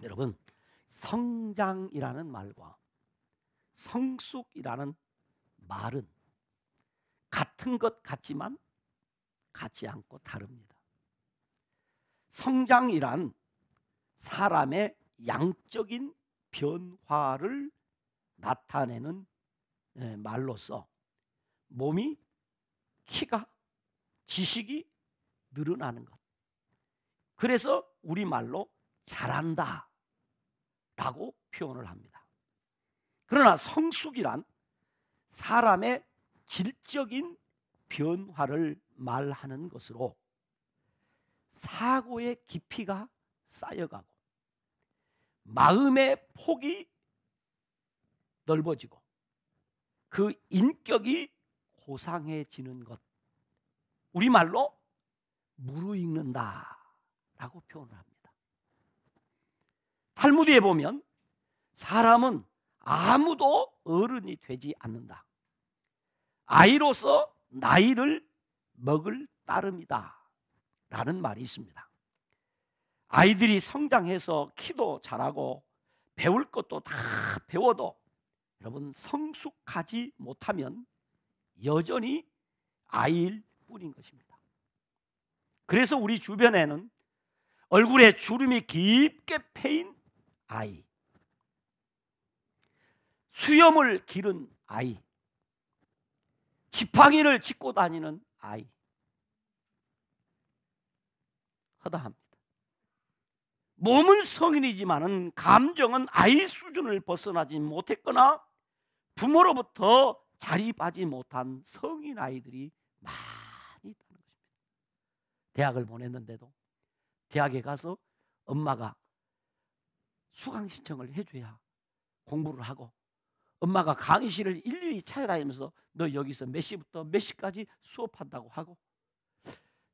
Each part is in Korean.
여러분, 성장이라는 말과 성숙이라는 말은 같은 것 같지만 같지 않고 다릅니다. 성장이란 사람의 양적인 변화를 나타내는 말로서 몸이, 키가, 지식이 늘어나는 것. 그래서 우리말로 잘한다 라고 표현을 합니다. 그러나 성숙이란 사람의 질적인 변화를 말하는 것으로 사고의 깊이가 쌓여가고 마음의 폭이 넓어지고 그 인격이 고상해지는 것, 우리말로 무르익는다 라고 표현을 합니다. 탈무드에 보면 사람은 아무도 어른이 되지 않는다, 아이로서 나이를 먹을 따름이다 라는 말이 있습니다. 아이들이 성장해서 키도 자라고 배울 것도 다 배워도 여러분, 성숙하지 못하면 여전히 아이일 뿐인 것입니다. 그래서 우리 주변에는 얼굴에 주름이 깊게 패인 아이, 수염을 기른 아이, 지팡이를 짚고 다니는 아이, 허다합니다. 몸은 성인이지만은 감정은 아이 수준을 벗어나지 못했거나 부모로부터 자립하지 못한 성인 아이들이 많이 있다는 것입니다. 대학을 보냈는데도 대학에 가서 엄마가 수강 신청을 해줘야 공부를 하고, 엄마가 강의실을 일일이 찾아다니면서 너 여기서 몇 시부터 몇 시까지 수업한다고 하고,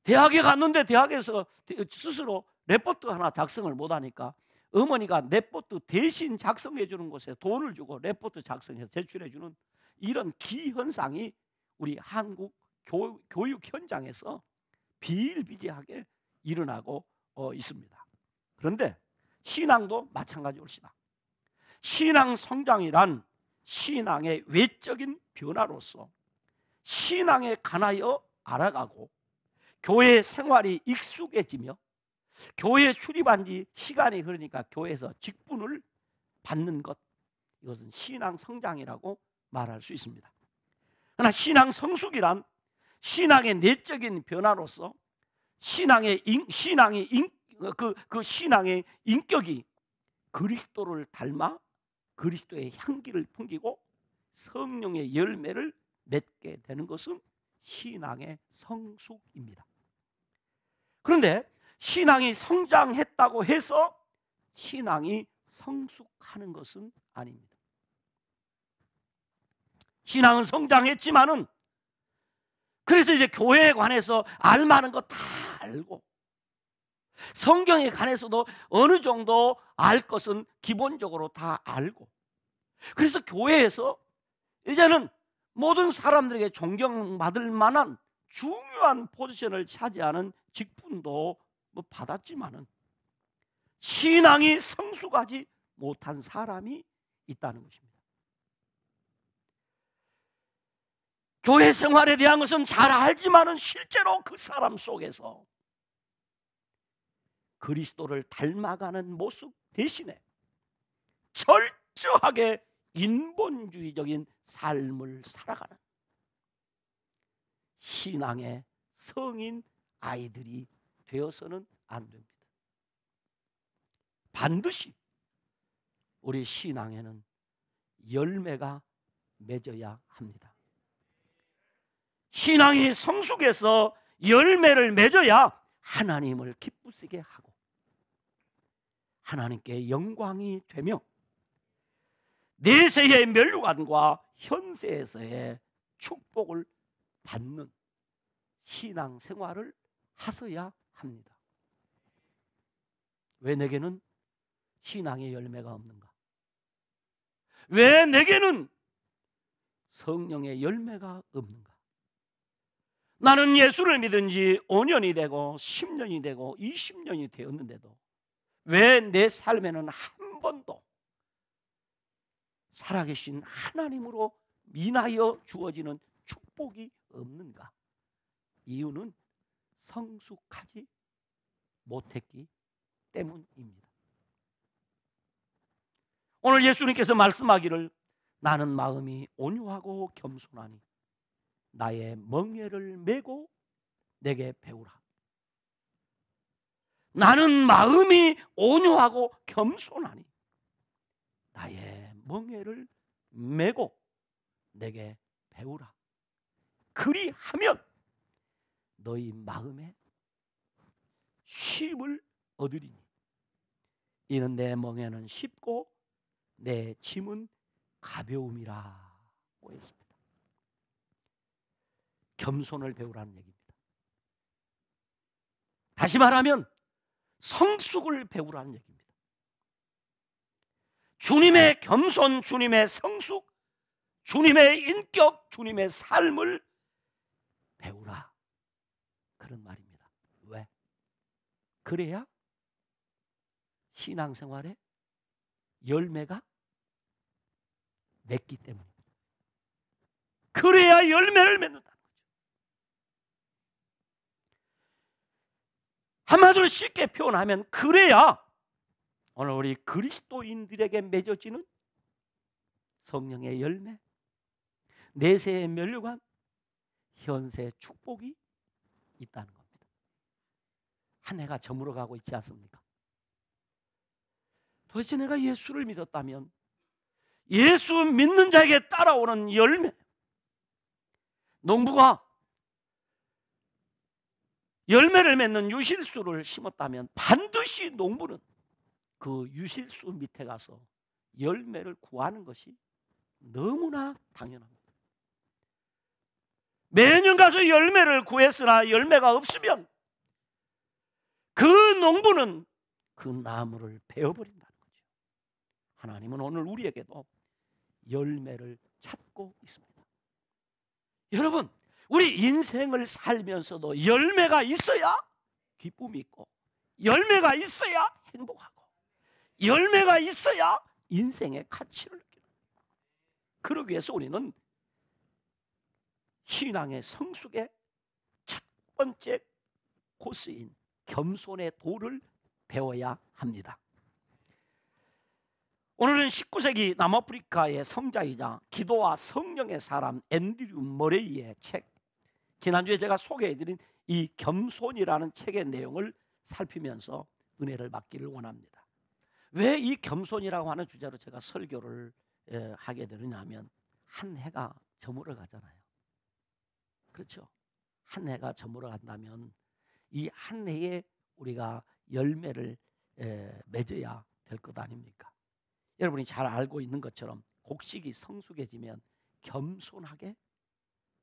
대학에 갔는데 대학에서 스스로 레포트 하나 작성을 못하니까 어머니가 레포트 대신 작성해 주는 곳에 돈을 주고 레포트 작성해서 제출해 주는 이런 기현상이 우리 한국 교육 현장에서 비일비재하게 일어나고 있습니다. 그런데 신앙도 마찬가지입니다. 신앙 성장이란 신앙의 외적인 변화로서 신앙에 관하여 알아가고 교회 생활이 익숙해지며 교회에 출입한 지 시간이 흐르니까 교회에서 직분을 받는 것, 이것은 신앙 성장이라고 말할 수 있습니다. 그러나 신앙 성숙이란 신앙의 내적인 변화로서 신앙의 인격이 그리스도를 닮아 그리스도의 향기를 풍기고 성령의 열매를 맺게 되는 것은 신앙의 성숙입니다. 그런데 신앙이 성장했다고 해서 신앙이 성숙하는 것은 아닙니다. 신앙은 성장했지만은 그래서 이제 교회에 관해서 알만한 거 다 알고 성경에 관해서도 어느 정도 알 것은 기본적으로 다 알고, 그래서 교회에서 이제는 모든 사람들에게 존경받을 만한 중요한 포지션을 차지하는 직분도 받았지만은 신앙이 성숙하지 못한 사람이 있다는 것입니다. 교회 생활에 대한 것은 잘 알지만은 실제로 그 사람 속에서 그리스도를 닮아가는 모습 대신에 철저하게 인본주의적인 삶을 살아가는 신앙의 성인 아이들이 되어서는 안 됩니다. 반드시 우리 신앙에는 열매가 맺어야 합니다. 신앙이 성숙해서 열매를 맺어야 하나님을 기쁘시게 하고 하나님께 영광이 되며 내세의 멸관과 현세에서의 축복을 받는 신앙 생활을 하셔야 합니다. 왜 내게는 신앙의 열매가 없는가? 왜 내게는 성령의 열매가 없는가? 나는 예수를 믿은 지 5년이 되고 10년이 되고 20년이 되었는데도 왜 내 삶에는 한 번도 살아계신 하나님으로 인하여 주어지는 축복이 없는가? 이유는 성숙하지 못했기 때문입니다. 오늘 예수님께서 말씀하기를 나는 마음이 온유하고 겸손하니 나의 멍에를 메고 내게 배우라. 나는 마음이 온유하고 겸손하니 나의 멍에를 메고 내게 배우라. 그리하면 너희 마음에 쉼을 얻으리니 이는 내 멍에는 쉽고 내 짐은 가벼움이라고 했습니다. 겸손을 배우라는 얘기입니다. 다시 말하면 성숙을 배우라는 얘기입니다. 주님의 겸손, 주님의 성숙, 주님의 인격, 주님의 삶을 배우라, 그런 말입니다. 왜? 그래야 신앙생활에 열매가 맺기 때문입니다. 그래야 열매를 맺는다는 거죠. 한마디로 쉽게 표현하면 그래야 오늘 우리 그리스도인들에게 맺어지는 성령의 열매, 내세의 멸류관, 현세의 축복이 있다는 겁니다. 한 해가 저물어 가고 있지 않습니까? 도대체 내가 예수를 믿었다면 예수 믿는 자에게 따라오는 열매, 농부가 열매를 맺는 유실수를 심었다면 반드시 농부는 그 유실수 밑에 가서 열매를 구하는 것이 너무나 당연합니다. 매년 가서 열매를 구했으나 열매가 없으면 그 농부는 그 나무를 베어버린다는 거죠. 하나님은 오늘 우리에게도 열매를 찾고 있습니다. 여러분, 우리 인생을 살면서도 열매가 있어야 기쁨이 있고, 열매가 있어야 행복하고, 열매가 있어야 인생의 가치를 느끼는 거예요. 그러기 위해서 우리는 신앙의 성숙의 첫 번째 코스인 겸손의 도를 배워야 합니다. 오늘은 19세기 남아프리카의 성자이자 기도와 성령의 사람 앤드류 머레이의 책, 지난주에 제가 소개해드린 이 겸손이라는 책의 내용을 살피면서 은혜를 받기를 원합니다. 왜 이 겸손이라고 하는 주제로 제가 설교를 하게 되느냐면 한 해가 저물어 가잖아요. 그렇죠? 한 해가 저물어 간다면 이 한 해에 우리가 열매를 맺어야 될 것 아닙니까? 여러분이 잘 알고 있는 것처럼 곡식이 성숙해지면 겸손하게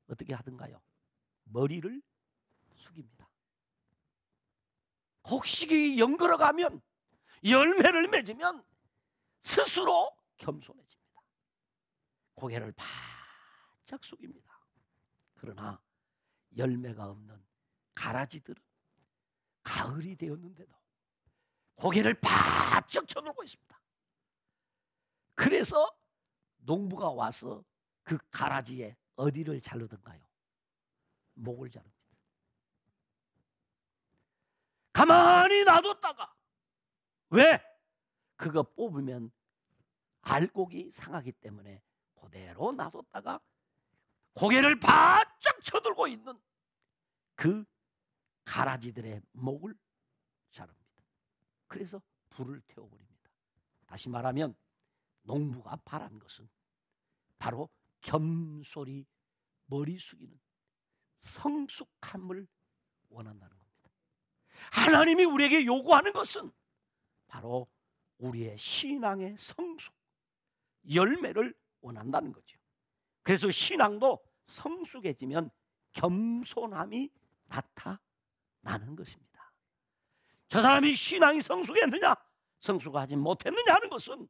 어떻게 하던가요? 머리를 숙입니다. 곡식이 연걸어가면, 열매를 맺으면 스스로 겸손해집니다. 고개를 바짝 숙입니다. 그러나 열매가 없는 가라지들은 가을이 되었는데도 고개를 바짝 쳐들고 있습니다. 그래서 농부가 와서 그 가라지에 어디를 자르던가요? 목을 자릅니다. 가만히 놔뒀다가, 왜? 그거 뽑으면 알곡이 상하기 때문에 그대로 놔뒀다가 고개를 바짝 쳐들고 있는 그 가라지들의 목을 자릅니다. 그래서 불을 태워버립니다. 다시 말하면 농부가 바란 것은 바로 겸손히 머리 숙이는 성숙함을 원한다는 겁니다. 하나님이 우리에게 요구하는 것은 바로 우리의 신앙의 성숙, 열매를 원한다는 거죠. 그래서 신앙도 성숙해지면 겸손함이 나타나는 것입니다. 저 사람이 신앙이 성숙했느냐, 성숙하지 못했느냐 하는 것은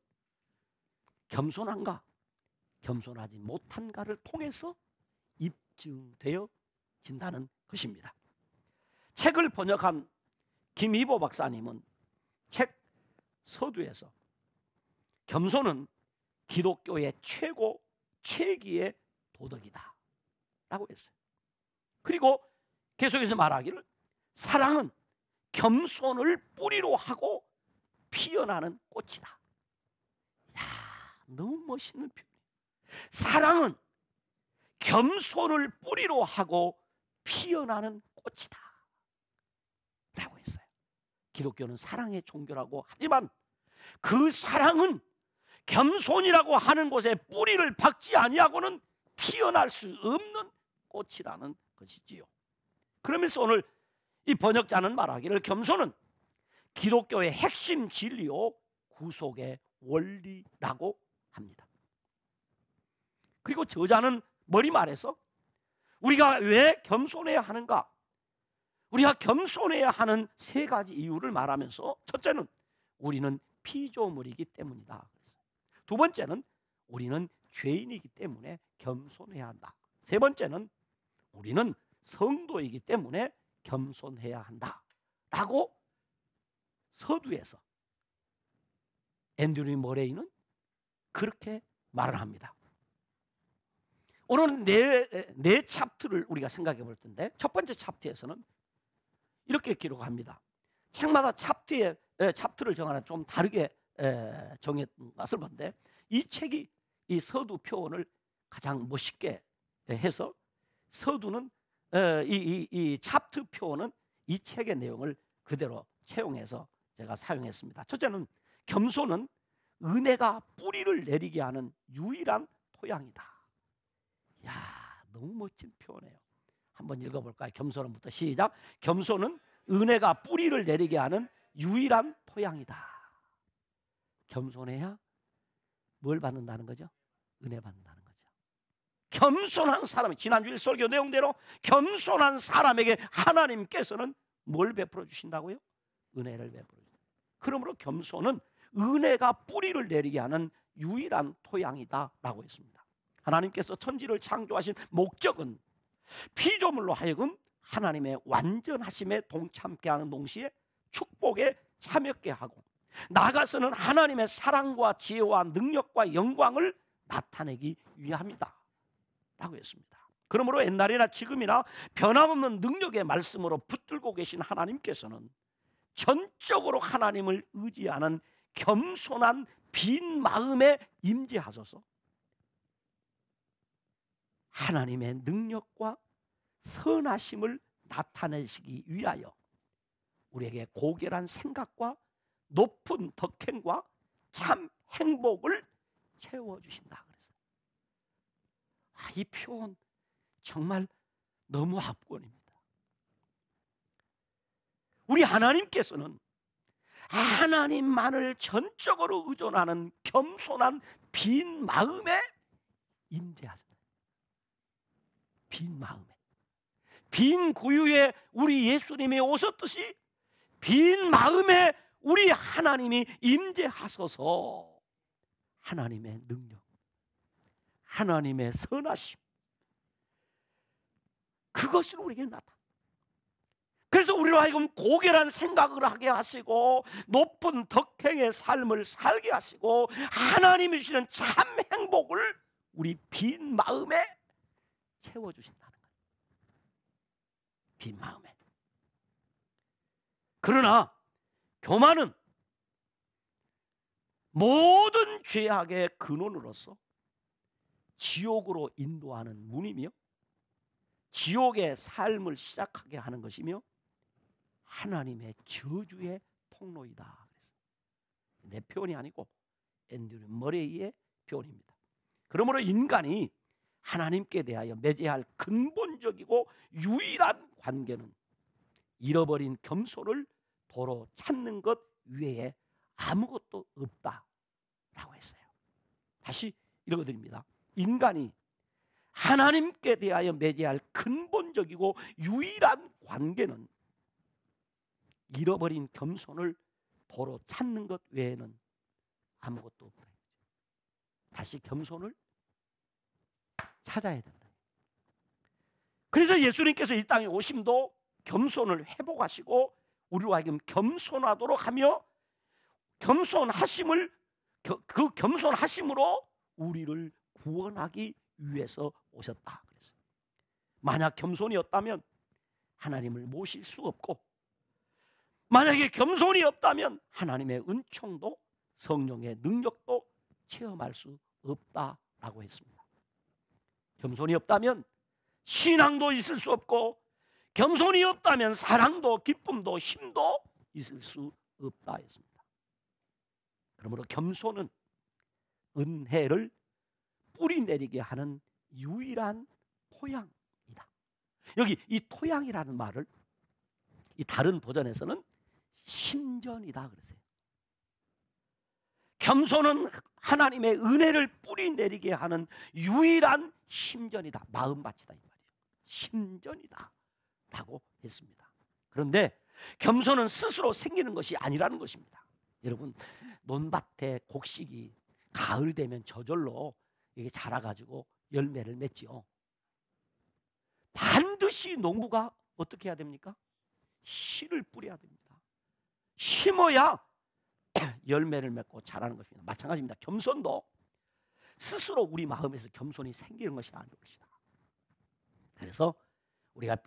겸손한가, 겸손하지 못한가를 통해서 입증되어진다는 것입니다. 책을 번역한 김이보 박사님은 책 서두에서 겸손은 기독교의 최고 최기의 도덕이다 라고 했어요. 그리고 계속해서 말하기를 사랑은 겸손을 뿌리로 하고 피어나는 꽃이다. 야, 너무 멋있는 표현이에요. 사랑은 겸손을 뿌리로 하고 피어나는 꽃이다 라고 했어요. 기독교는 사랑의 종교라고 하지만 그 사랑은 겸손이라고 하는 곳에 뿌리를 박지 아니하고는 피어날 수 없는 꽃이라는 것이지요. 그러면서 오늘 이 번역자는 말하기를 겸손은 기독교의 핵심 진리요 구속의 원리라고 합니다. 그리고 저자는 머리 말해서 우리가 왜 겸손해야 하는가? 우리가 겸손해야 하는 세 가지 이유를 말하면서 첫째는 우리는 피조물이기 때문이다. 두 번째는 우리는 죄인이기 때문에 겸손해야 한다. 세 번째는 우리는 성도이기 때문에 겸손해야 한다 라고 서두에서 앤드류 머레이는 그렇게 말을 합니다. 오늘은 네 챕터를 우리가 생각해 볼 텐데 첫 번째 챕터에서는 이렇게 기록합니다. 책마다 챕터를 정하는 좀 다르게 정했던 것을 본데 이 책이 이 서두 표현을 가장 멋있게 해서 서두는 이 챕터 표현은 이 책의 내용을 그대로 채용해서 제가 사용했습니다. 첫째는 겸손은 은혜가 뿌리를 내리게 하는 유일한 토양이다. 야, 너무 멋진 표현이에요. 한번 읽어볼까요? 겸손은부터 시작. 겸손은 은혜가 뿌리를 내리게 하는 유일한 토양이다. 겸손해야 뭘 받는다는 거죠? 은혜 받는다는 거죠. 겸손한 사람이 지난주일 설교 내용대로 겸손한 사람에게 하나님께서는 뭘 베풀어 주신다고요? 은혜를 베풀어 주신다. 그러므로 겸손은 은혜가 뿌리를 내리게 하는 유일한 토양이다 라고 했습니다. 하나님께서 천지를 창조하신 목적은 피조물로 하여금 하나님의 완전하심에 동참케 하는 동시에 축복에 참여케 하고 나아가서는 하나님의 사랑과 지혜와 능력과 영광을 나타내기 위함이다 라고 했습니다. 그러므로 옛날이나 지금이나 변함없는 능력의 말씀으로 붙들고 계신 하나님께서는 전적으로 하나님을 의지하는 겸손한 빈 마음에 임재하소서 하나님의 능력과 선하심을 나타내시기 위하여 우리에게 고결한 생각과 높은 덕행과 참 행복을 채워주신다. 이 표현 정말 너무 압권입니다. 우리 하나님께서는 하나님만을 전적으로 의존하는 겸손한 빈 마음에 임재하셨다. 빈 마음에, 빈 구유에 우리 예수님이 오셨듯이 빈 마음에 우리 하나님이 임재하소서 하나님의 능력, 하나님의 선하심, 그것을 우리에게 나타납니다. 그래서 우리로 하여금 고결한 생각을 하게 하시고 높은 덕행의 삶을 살게 하시고 하나님이 주시는 참 행복을 우리 빈 마음에 채워주신다는 거예요. 빈 마음에. 그러나 교만은 모든 죄악의 근원으로서 지옥으로 인도하는 문이며 지옥의 삶을 시작하게 하는 것이며 하나님의 저주의 통로이다. 내 표현이 아니고 앤드류 머레이의 표현입니다. 그러므로 인간이 하나님께 대하여 맺어야 할 근본적이고 유일한 관계는 잃어버린 겸손을 도로 찾는 것 외에 아무것도 없다라고 했어요. 다시 읽어드립니다. 인간이 하나님께 대하여 맺어야 할 근본적이고 유일한 관계는 잃어버린 겸손을 도로 찾는 것 외에는 아무것도 없다. 다시 겸손을 찾아야 된다. 그래서 예수님께서 이 땅에 오심도 겸손을 회복하시고 우리로 하여금 겸손하도록 하며 겸손하심을 그 겸손하심으로 우리를 구원하기 위해서 오셨다 그랬어요. 만약 겸손이 없다면 하나님을 모실 수 없고, 만약에 겸손이 없다면 하나님의 은총도 성령의 능력도 체험할 수 없다라고 했습니다. 겸손이 없다면 신앙도 있을 수 없고, 겸손이 없다면 사랑도 기쁨도 힘도 있을 수 없다 했습니다. 그러므로 겸손은 은혜를 뿌리내리게 하는 유일한 토양이다. 여기 이 토양이라는 말을 이 다른 버전에서는 심전이다 그랬어요. 겸손은 하나님의 은혜를 뿌리내리게 하는 유일한 심전이다. 마음밭이다 이 말이에요. 심전이다 라고 했습니다. 그런데 겸손은 스스로 생기는 것이 아니라는 것입니다. 여러분, 논밭에 곡식이 가을 되면 저절로 이게 자라가지고 열매를 맺지요. 반드시 농부가 어떻게 해야 됩니까? 씨를 뿌려야 됩니다. 심어야 열매를 맺고 자라는 것입니다. 마찬가지입니다. 겸손도 스스로 우리 마음에서 겸손이 생기는 것이 아닐 것이다. 그래서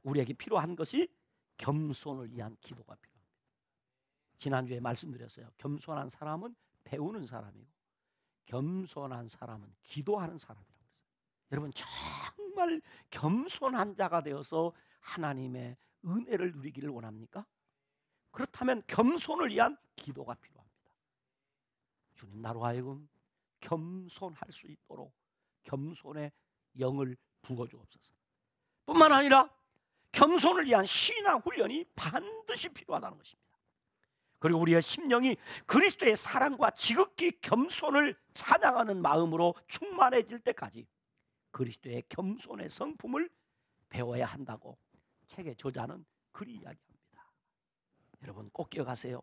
우리에게 필요한 것이 겸손을 위한 기도가 필요합니다. 지난주에 말씀드렸어요. 겸손한 사람은 배우는 사람이고 겸손한 사람은 기도하는 사람이라고 했어요. 여러분, 정말 겸손한 자가 되어서 하나님의 은혜를 누리기를 원합니까? 그렇다면 겸손을 위한 기도가 필요합니다. 주님, 나로 하여금 겸손할 수 있도록 겸손의 영을 부어주옵소서. 뿐만 아니라 겸손을 위한 신앙 훈련이 반드시 필요하다는 것입니다. 그리고 우리의 심령이 그리스도의 사랑과 지극히 겸손을 찬양하는 마음으로 충만해질 때까지 그리스도의 겸손의 성품을 배워야 한다고 책의 저자는 그리 이야기합니다. 여러분, 꼭 기억하세요.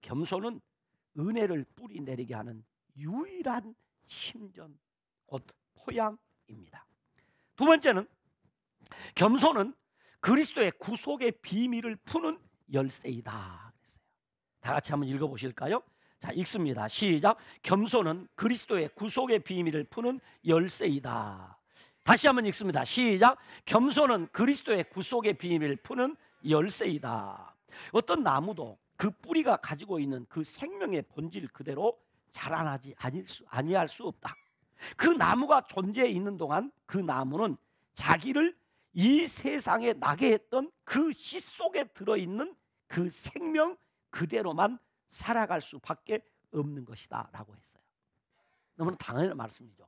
겸손은 은혜를 뿌리내리게 하는 유일한 심전, 곧 토양입니다. 두 번째는 겸손은 그리스도의 구속의 비밀을 푸는 열쇠이다. 다 같이 한번 읽어보실까요? 자, 읽습니다. 시작. 겸손은 그리스도의 구속의 비밀을 푸는 열쇠이다. 다시 한번 읽습니다. 시작. 겸손은 그리스도의 구속의 비밀을 푸는 열쇠이다. 어떤 나무도 그 뿌리가 가지고 있는 그 생명의 본질 그대로 자라나지 아니할 수 없다. 그 나무가 존재해 있는 동안 그 나무는 자기를 이 세상에 나게 했던 그 씨 속에 들어있는 그 생명 그대로만 살아갈 수밖에 없는 것이다 라고 했어요. 너무나 당연한 말씀이죠.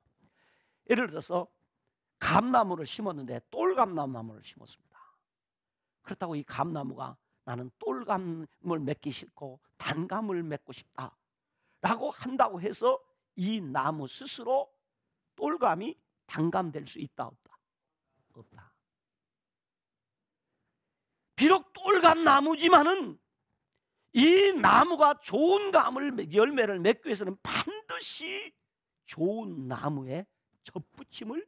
예를 들어서 감나무를 심었는데 똘감나무를 심었습니다. 그렇다고 이 감나무가 나는 똘감을 맺기 싫고 단감을 맺고 싶다 라고 한다고 해서 이 나무 스스로 똘감이 단감 될 수 있다 없다? 없다. 비록 똘감 나무지만은 이 나무가 좋은 열매를 맺기 위해서는 반드시 좋은 나무의 접붙임을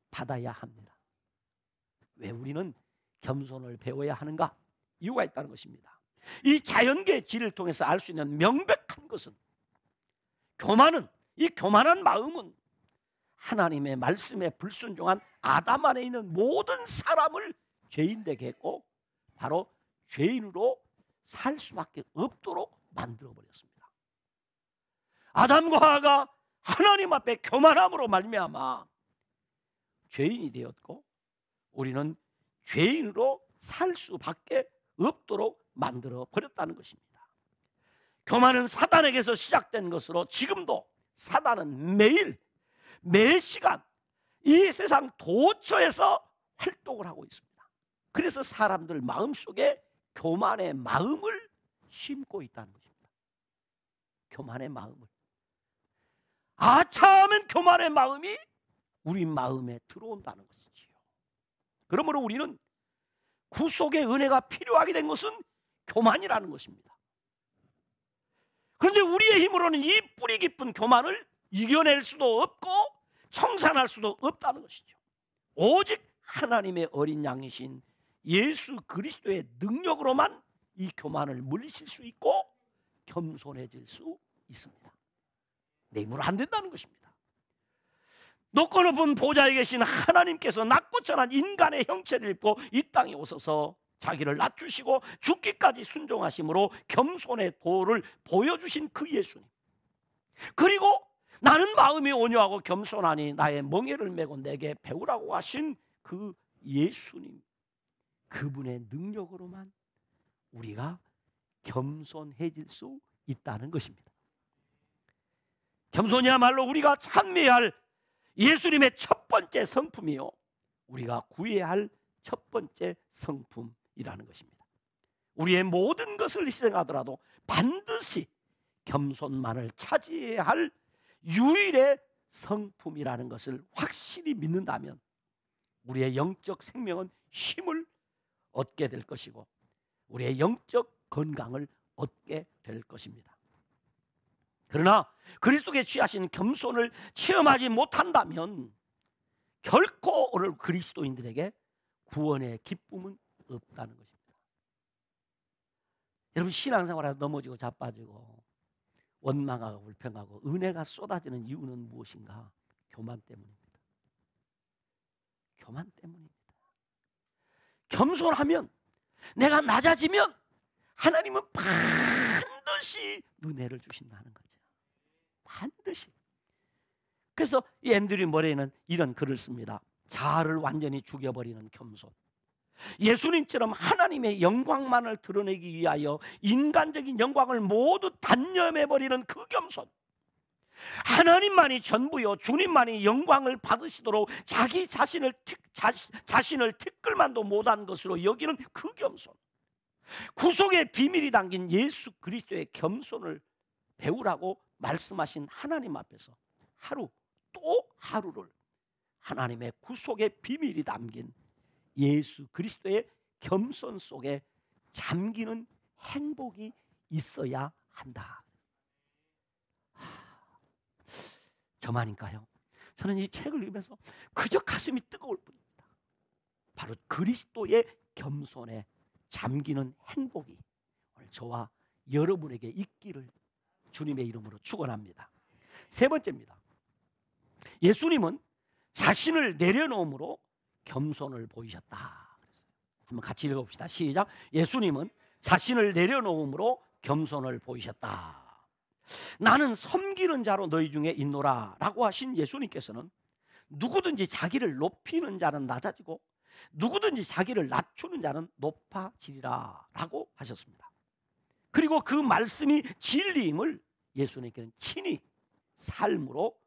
받아야 합니다. 왜 우리는 겸손을 배워야 하는가? 이유가 있다는 것입니다. 이 자연계의 질을 통해서 알 수 있는 명백한 것은 이 교만한 마음은 하나님의 말씀에 불순종한 아담 안에 있는 모든 사람을 죄인 되게 했고 바로 죄인으로 살 수밖에 없도록 만들어버렸습니다. 아담과 하와가 하나님 앞에 교만함으로 말미암아 죄인이 되었고 우리는 죄인으로 살 수밖에 없도록 만들어버렸다는 것입니다. 교만은 사단에게서 시작된 것으로 지금도 사단은 매 시간 이 세상 도처에서 활동을 하고 있습니다. 그래서 사람들 마음속에 교만의 마음을 심고 있다는 것입니다. 교만의 마음을. 아차하면 교만의 마음이 우리 마음에 들어온다는 것이지요. 그러므로 우리는 구속의 은혜가 필요하게 된 것은 교만이라는 것입니다. 그런데 우리의 힘으로는 이 뿌리 깊은 교만을 이겨낼 수도 없고 청산할 수도 없다는 것이죠. 오직 하나님의 어린 양이신 예수 그리스도의 능력으로만 이 교만을 물리칠 수 있고 겸손해질 수 있습니다. 내 힘으로 안 된다는 것입니다. 높고 높은 보좌에 계신 하나님께서 낮고 천한 인간의 형체를 입고 이 땅에 오셔서 자기를 낮추시고 죽기까지 순종하심으로 겸손의 도를 보여주신 그 예수님, 그리고 나는 마음이 온유하고 겸손하니 나의 멍에를 메고 내게 배우라고 하신 그 예수님, 그분의 능력으로만 우리가 겸손해질 수 있다는 것입니다. 겸손이야말로 우리가 찬미해야 할 예수님의 첫 번째 성품이요, 우리가 구해야 할 첫 번째 성품이라는 것입니다. 우리의 모든 것을 희생하더라도 반드시 겸손만을 차지해야 할 유일의 성품이라는 것을 확실히 믿는다면 우리의 영적 생명은 힘을 얻게 될 것이고 우리의 영적 건강을 얻게 될 것입니다. 그러나 그리스도께 취하신 겸손을 체험하지 못한다면 결코 오늘 그리스도인들에게 구원의 기쁨은 없다는 것입니다. 여러분, 신앙생활에 넘어지고 자빠지고 원망하고 불평하고 은혜가 쏟아지는 이유는 무엇인가? 교만 때문입니다. 교만 때문입니다. 겸손하면, 내가 낮아지면 하나님은 반드시 은혜를 주신다는 거죠. 반드시. 그래서 이 앤드류 머레이는 이런 글을 씁니다. 자아를 완전히 죽여버리는 겸손. 예수님처럼 하나님의 영광만을 드러내기 위하여 인간적인 영광을 모두 단념해버리는 그 겸손. 하나님만이 전부요, 주님만이 영광을 받으시도록 자기 자신을 티끌만도 못한 것으로 여기는 그 겸손. 구속의 비밀이 담긴 예수 그리스도의 겸손을 배우라고 말씀하신 하나님 앞에서 하루 또 하루를 하나님의 구속의 비밀이 담긴 예수 그리스도의 겸손 속에 잠기는 행복이 있어야 한다. 저만인가요? 저는 이 책을 읽으면서 그저 가슴이 뜨거울 뿐입니다. 바로 그리스도의 겸손에 잠기는 행복이 오늘 저와 여러분에게 있기를 주님의 이름으로 축원합니다. 세 번째입니다. 예수님은 자신을 내려놓음으로 겸손을 보이셨다. 한번 같이 읽어봅시다. 시작. 예수님은 자신을 내려놓음으로 겸손을 보이셨다. 나는 섬기는 자로 너희 중에 있노라 라고 하신 예수님께서는 누구든지 자기를 높이는 자는 낮아지고 누구든지 자기를 낮추는 자는 높아지리라 라고 하셨습니다. 그리고 그 말씀이 진리임을 예수님께서는 친히 삶으로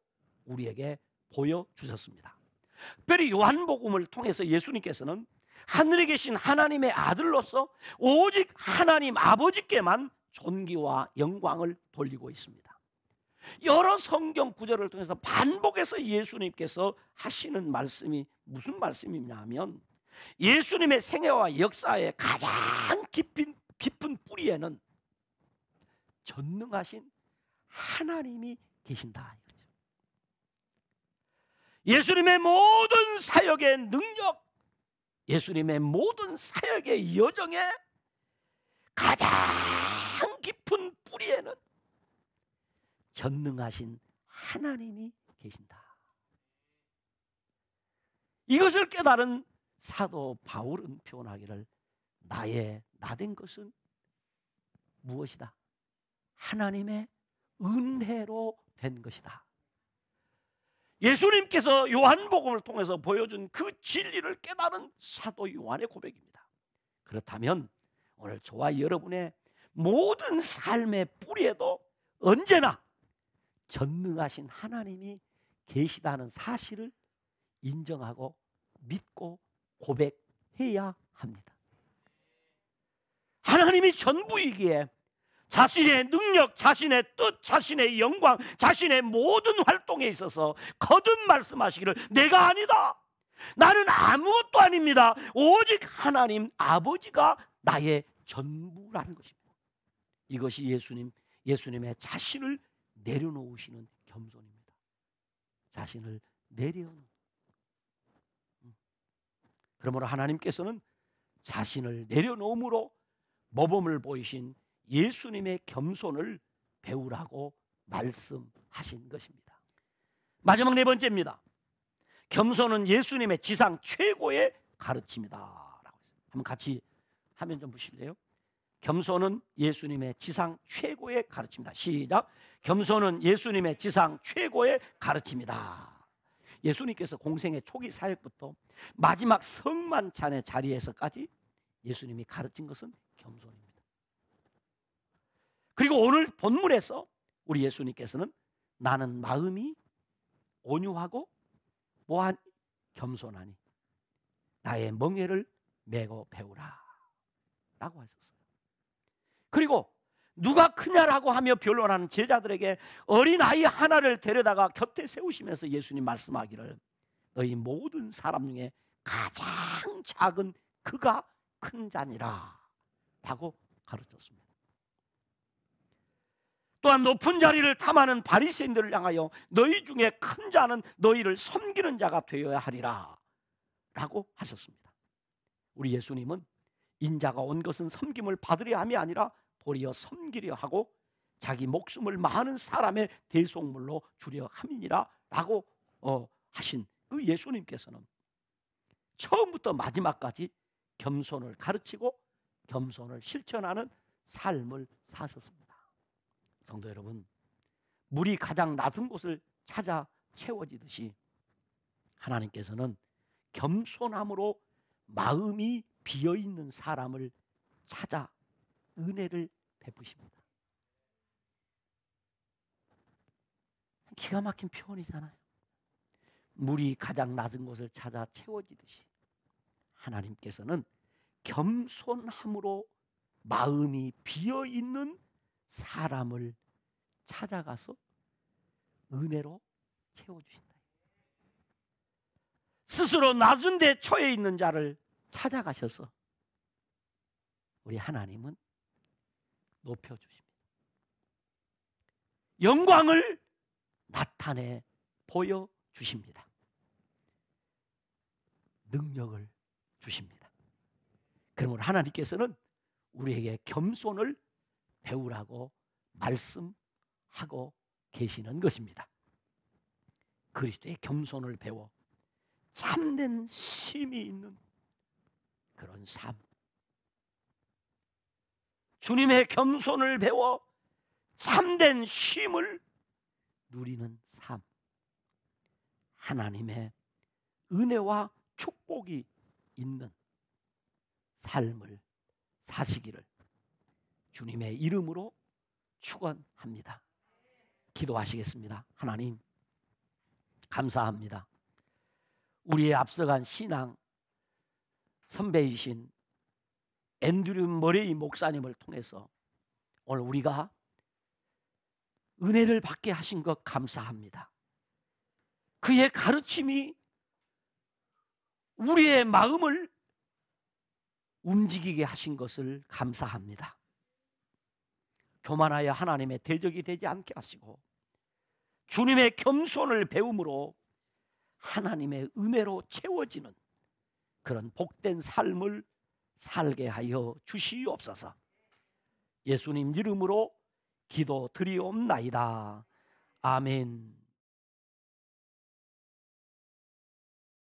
우리에게 보여주셨습니다. 특별히 요한복음을 통해서 예수님께서는 하늘에 계신 하나님의 아들로서 오직 하나님 아버지께만 존귀와 영광을 돌리고 있습니다. 여러 성경 구절을 통해서 반복해서 예수님께서 하시는 말씀이 무슨 말씀이냐면 예수님의 생애와 역사의 가장 깊은 뿌리에는 전능하신 하나님이 계신다. 예수님의 모든 사역의 능력, 예수님의 모든 사역의 여정에 가장 깊은 뿌리에는 전능하신 하나님이 계신다. 이것을 깨달은 사도 바울은 표현하기를 나의 나된 것은 무엇이다? 하나님의 은혜로 된 것이다. 예수님께서 요한복음을 통해서 보여준 그 진리를 깨달은 사도 요한의 고백입니다. 그렇다면 오늘 저와 여러분의 모든 삶의 뿌리에도 언제나 전능하신 하나님이 계시다는 사실을 인정하고 믿고 고백해야 합니다. 하나님이 전부이기에 자신의 능력, 자신의 뜻, 자신의 영광, 자신의 모든 활동에 있어서 거듭 말씀하시기를 내가 아니다. 나는 아무것도 아닙니다. 오직 하나님 아버지가 나의 전부라는 것입니다. 이것이 예수님의 자신을 내려놓으시는 겸손입니다. 자신을 내려놓는. 그러므로 하나님께서는 자신을 내려놓음으로 모범을 보이신 예수님의 겸손을 배우라고 말씀하신 것입니다. 마지막 네 번째입니다. 겸손은 예수님의 지상 최고의 가르침이다 라고 했어요. 한번 같이 화면 좀 보실래요? 겸손은 예수님의 지상 최고의 가르침이다. 시작. 겸손은 예수님의 지상 최고의 가르침이다. 예수님께서 공생의 초기 사역부터 마지막 성만찬의 자리에서까지 예수님이 가르친 것은 겸손입니다. 그리고 오늘 본문에서 우리 예수님께서는 나는 마음이 온유하고 뭐한 겸손하니 나의 멍에를 메고 배우라 라고 하셨어요. 그리고 누가 크냐라고 하며 변론하는 제자들에게 어린아이 하나를 데려다가 곁에 세우시면서 예수님 말씀하기를 너희 모든 사람 중에 가장 작은 그가 큰 자니라 라고 가르쳤습니다. 또한 높은 자리를 탐하는 바리새인들을 향하여 너희 중에 큰 자는 너희를 섬기는 자가 되어야 하리라 라고 하셨습니다. 우리 예수님은 인자가 온 것은 섬김을 받으려 함이 아니라 도리어 섬기려 하고 자기 목숨을 많은 사람의 대속물로 주려 함이니라 라고 하신 그 예수님께서는 처음부터 마지막까지 겸손을 가르치고 겸손을 실천하는 삶을 사셨습니다. 성도 여러분, 물이 가장 낮은 곳을 찾아 채워지듯이 하나님께서는 겸손함으로 마음이 비어있는 사람을 찾아 은혜를 베푸십니다. 기가 막힌 표현이잖아요. 물이 가장 낮은 곳을 찾아 채워지듯이 하나님께서는 겸손함으로 마음이 비어있는 사람을 찾아가서 은혜로 채워주신다. 스스로 낮은 데 처해 있는 자를 찾아가셔서 우리 하나님은 높여주십니다. 영광을 나타내 보여주십니다. 능력을 주십니다. 그러므로 하나님께서는 우리에게 겸손을 배우라고 말씀하고 계시는 것입니다. 그리스도의 겸손을 배워 참된 쉼이 있는 그런 삶, 주님의 겸손을 배워 참된 쉼을 누리는 삶, 하나님의 은혜와 축복이 있는 삶을 사시기를 주님의 이름으로 축원합니다. 기도하시겠습니다. 하나님, 감사합니다. 우리의 앞서간 신앙 선배이신 앤드류 머레이 목사님을 통해서 오늘 우리가 은혜를 받게 하신 것 감사합니다. 그의 가르침이 우리의 마음을 움직이게 하신 것을 감사합니다. 교만하여 하나님의 대적이 되지 않게 하시고 주님의 겸손을 배움으로 하나님의 은혜로 채워지는 그런 복된 삶을 살게 하여 주시옵소서. 예수님 이름으로 기도드리옵나이다. 아멘.